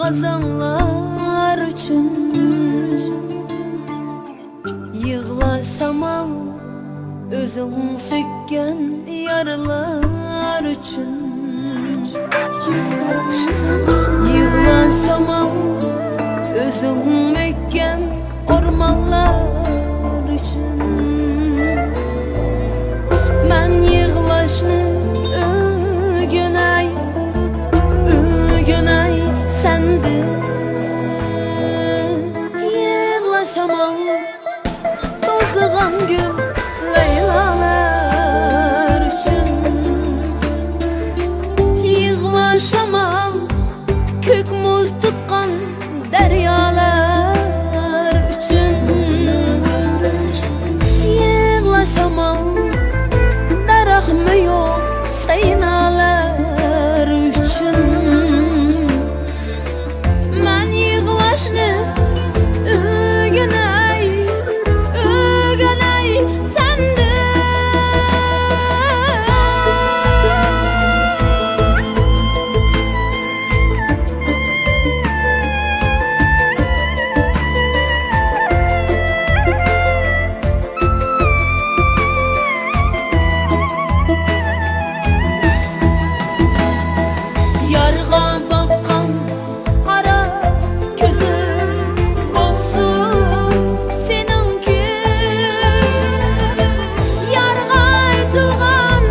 gazanlar üçün yığlaşamam özün sökкен yaralar üçün yığlaşamam özün mökkem ormanlar üçün men yığlaşını ögönay sende yığlaşamam tozğan gül leylalar üçün yığlaşamam kök muz tutqan deryalar üçün yığlaşamam darahmı yok saynalar üçün men yığlaşını ögönay sende yarga bakkan kara gözüm olsun seninki yarga aytılgan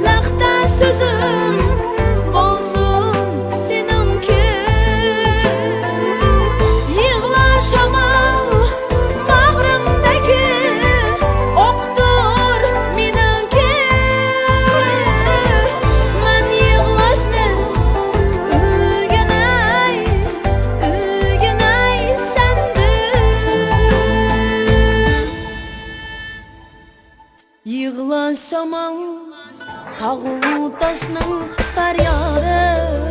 laqta sözüm olsun seninki yığlaşamam bağrımdaki oktur meninki men yığlaşны ögönay sende yığlaşamam tağu taşның feryadı